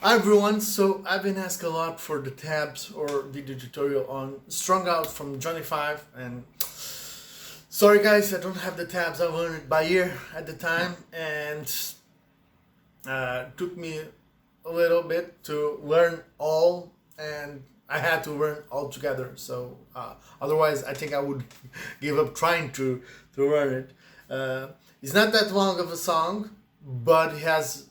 Hi everyone, so I've been asked a lot for the tabs or video tutorial on Strung Out from John5, and sorry guys, I don't have the tabs. I learned it by ear at the time, and took me a little bit to learn all, and I had to learn all together. So otherwise I think I would give up trying to learn it. It's not that long of a song, but it has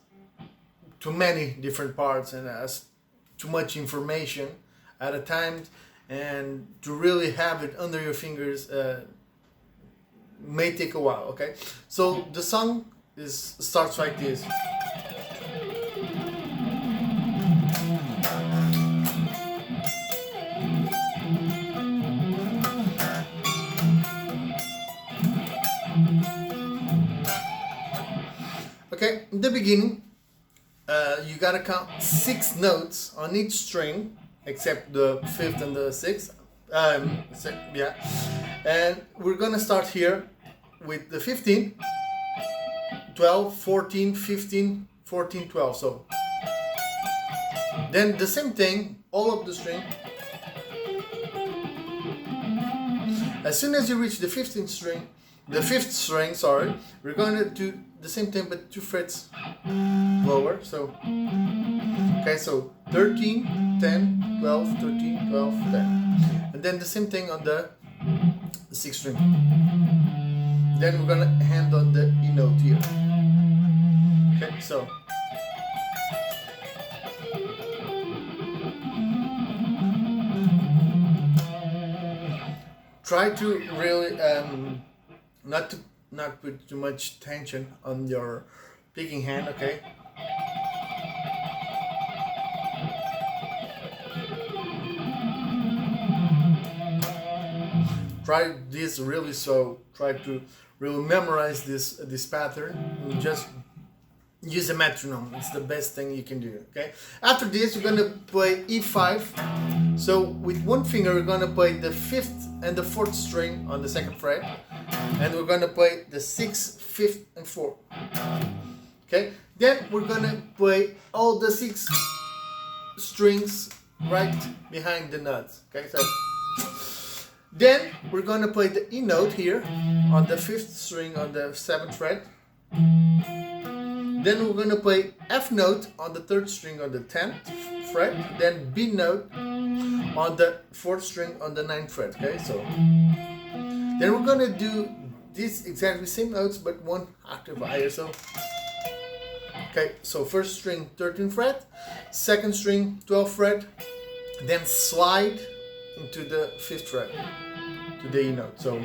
too many different parts and has too much information at a time, and to really have it under your fingers may take a while. Okay, so the song starts like this. Okay, in the beginning you gotta count 6 notes on each string except the 5th and the 6th. Yeah, and we're gonna start here with the 15, 12, 14, 15, 14, 12. So then the same thing, all of the string. As soon as you reach the 15th string, the 5th string, sorry, we're gonna do the same thing but 2 frets lower. So okay, so 13, 10, 12, 13, 12, 10, and then the same thing on the 6th string. Then we're gonna hand on the E note here. Okay, so try to really not put too much tension on your picking hand. Okay, try this really, so try to really memorize this pattern and just use a metronome. It's the best thing you can do. Okay, after this we're gonna play E5. So with one finger we're gonna play the 5th and the 4th string on the 2nd fret, and we're gonna play the 6th, 5th and 4th. Okay, then we're gonna play all the 6 strings right behind the nuts. Okay, so then we're gonna play the E note here on the 5th string on the 7th fret. Then we're gonna play F note on the 3rd string on the 10th fret. Then B note on the 4th string on the 9th fret. Okay, so then we're gonna do these exactly same notes but one octave higher. So okay, so 1st string 13th fret, 2nd string 12th fret, then slide into the 5th fret to the E note. So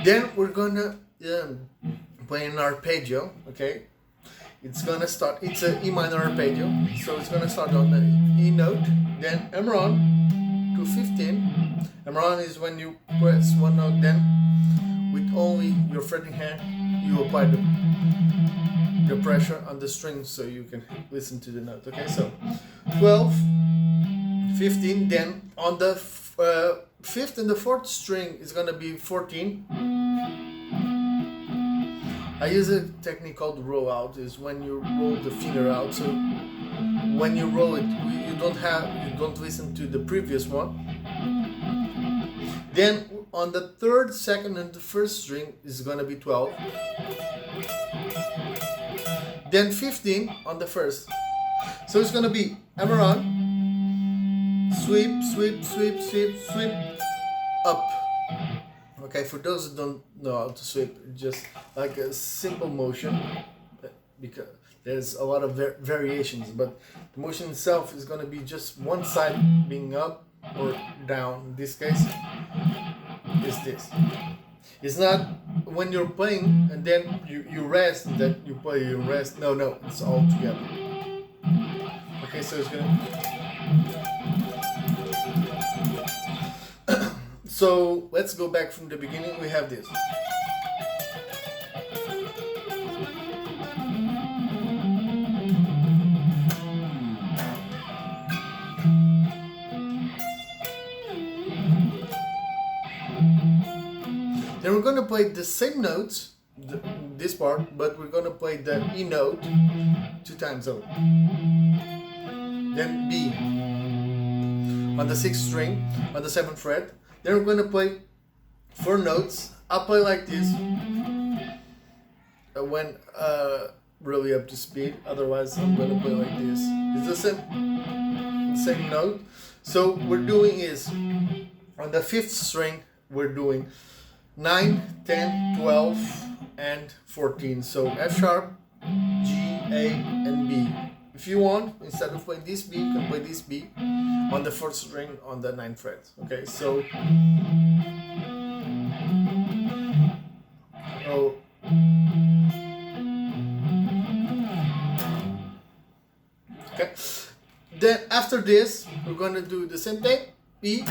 then we're gonna play an arpeggio. Okay, it's gonna start, it's a E minor arpeggio, so it's gonna start on the E note, then hammer-on to 15. Hammer-on is when you press one note, then with only your fretting hand you apply the pressure on the strings so you can listen to the note. Okay, so 12, 15, then on the 5th and the 4th string is gonna be 14. I use a technique called roll out. Is when you roll the finger out. So when you roll it, you don't listen to the previous one. Then on the 3rd, 2nd, and the 1st string is gonna be 12. Then 15 on the 1st. So it's gonna be hammer-on, sweep, sweep, sweep, sweep, sweep, up. Okay, for those who don't know how to sweep, just like a simple motion, because there's a lot of variations, but the motion itself is going to be just one side being up or down. In this case, is this. It's not when you're playing and then you rest and then you play, you rest. No, it's all together. Okay, so it's going to... So let's go back from the beginning. We have this. Then we're going to play the same notes this part, but we're gonna play the E note 2 times over. Then B on the 6th string on the 7th fret. Then we're gonna play 4 notes. I'll play like this when really up to speed. Otherwise, I'm gonna play like this. It's the same note. So we're doing is on the 5th string we're doing 9, 10, 12, and 14. So F sharp, G, A, and B. If you want, instead of playing this B, you can play this B on the 4th string on the 9th fret. Okay, so okay. Then after this, we're gonna do the same thing, B,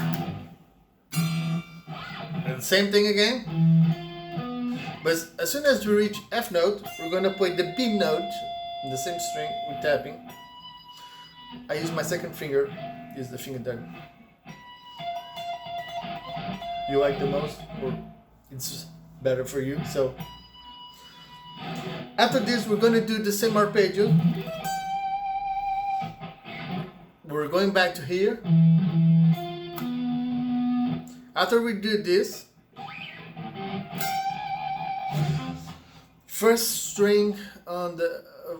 and same thing again. But as soon as we reach F note, we're gonna play the B note in the same string with tapping. I use my second finger, is the finger that you like the most, or it's better for you. So after this, we're gonna do the same arpeggio. We're going back to here. After we do this, first string on the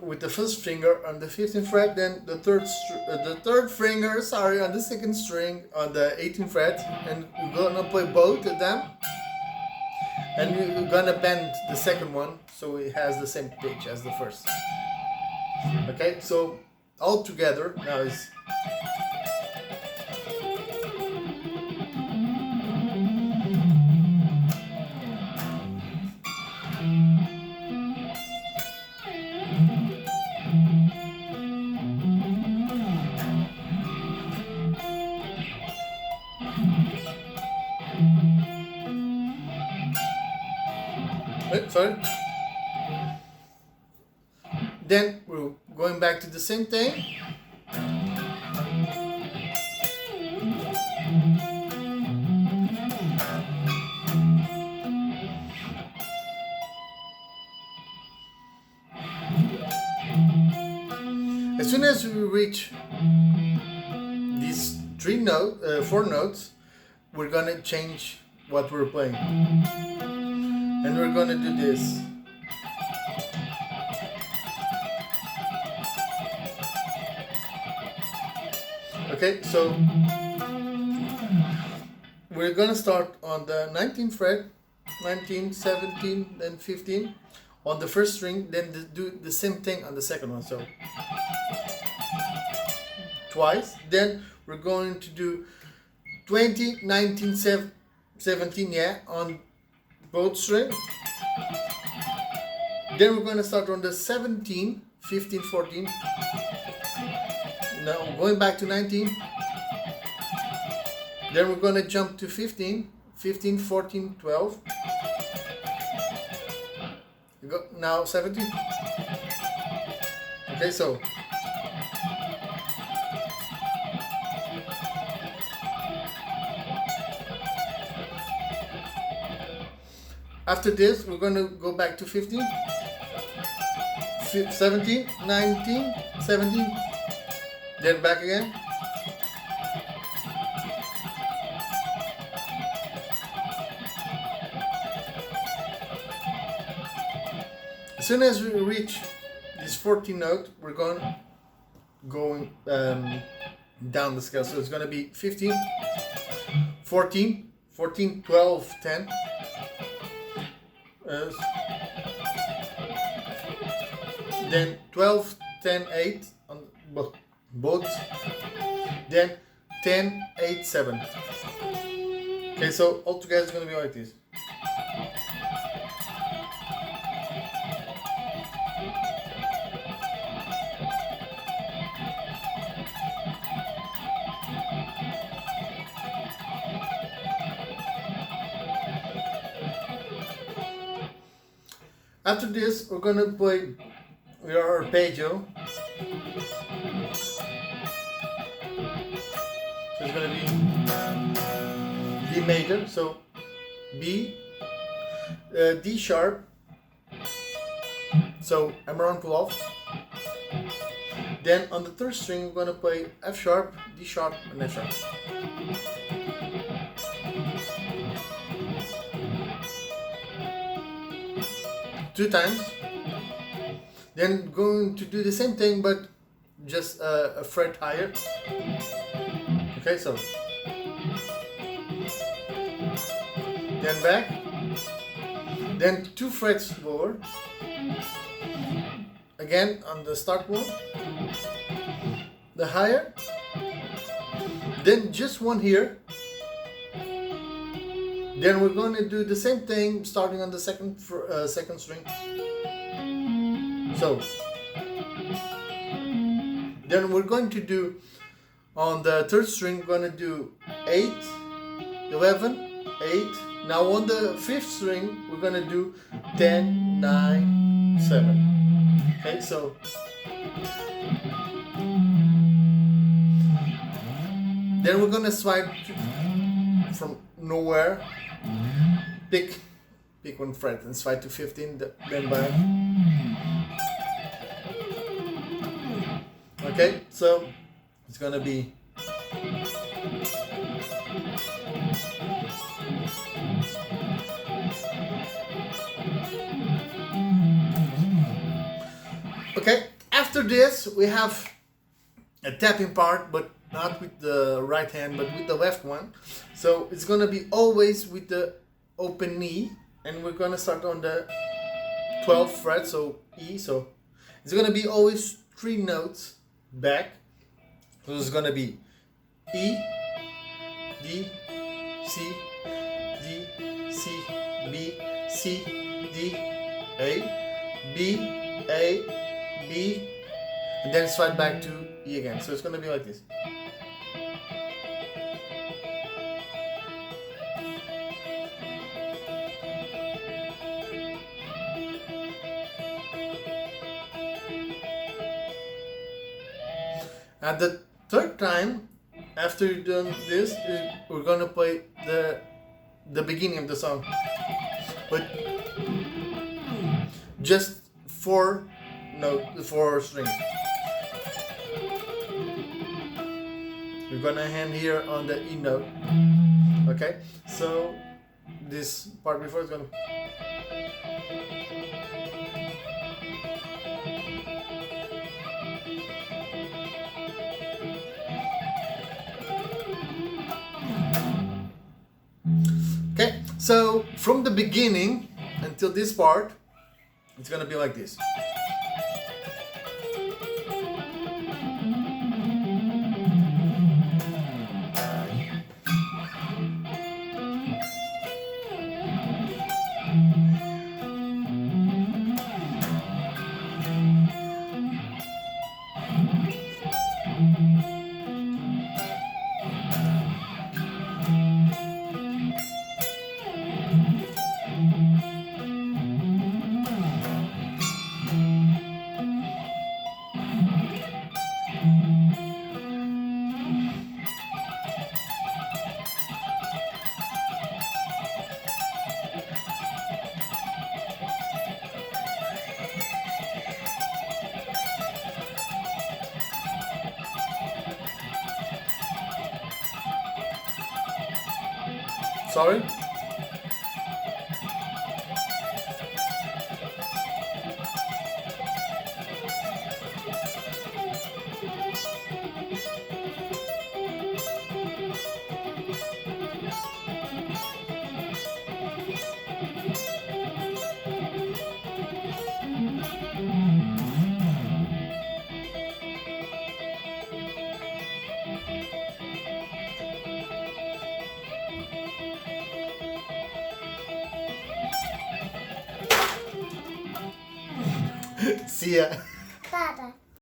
with the first finger on the 15th fret, then the third finger, sorry, on the 2nd string on the 18th fret, and we're gonna play both of them, and we're gonna bend the second one so it has the same pitch as the first. Okay, so all together now is. Sorry. Then we're going back to the same thing. As soon as we reach these 4 notes, we're gonna change what we're playing. And we're gonna do this. Okay, so we're gonna start on the 19th fret, 19, 17, then 15 on the first string, then do the same thing on the second one. So twice. Then we're going to do 20, 19, 17, yeah, on both string. Then we're going to start on the 17, 15, 14. Now going back to 19. Then we're going to jump to 15, 15, 14, 12. You go now 17. Okay, so after this, we're going to go back to 15, 17, 19, 17, then back again. As soon as we reach this 14 note, we're going down the scale. So it's going to be 15, 14, 14, 12, 10. Then 12, 10, 8 on both, then 10, 8, 7. Okay, so altogether it's going to be like this. After this, we're going to play with our arpeggio. So it's going to be D major, so B, D sharp, So hammer-on pull-off. Then on the third string we're gonna play F sharp, D sharp, and F sharp. Two times. Then going to do the same thing but just a fret higher. Okay, so then back, then 2 frets lower, again on the start one, the higher, then just one here, then we're going to do the same thing starting on the second string. So then we're going to do on the third string, we're going to do 8, 11, 8. Now on the fifth string, we're going to do 10, 9, 7. Okay, so then we're going to swipe from nowhere, pick one fret and swipe to 15, then back. Okay, so it's gonna be okay. After this, we have a tapping part, but not with the right hand, but with the left one. So it's gonna be always with the open knee, and we're gonna start on the 12th fret, so E. So it's gonna be always 3 notes back. So it's gonna be E, D, C, D, C, B, C, D, A, B, A, B, and then slide back to E again. So it's gonna be like this. At the third time, after you've done this, we're gonna play the beginning of the song, but just 4 strings. We're gonna hand here on the E note. Okay, so this part before is gonna. Okay, so from the beginning until this part, it's gonna be like this. Sorry? See ya.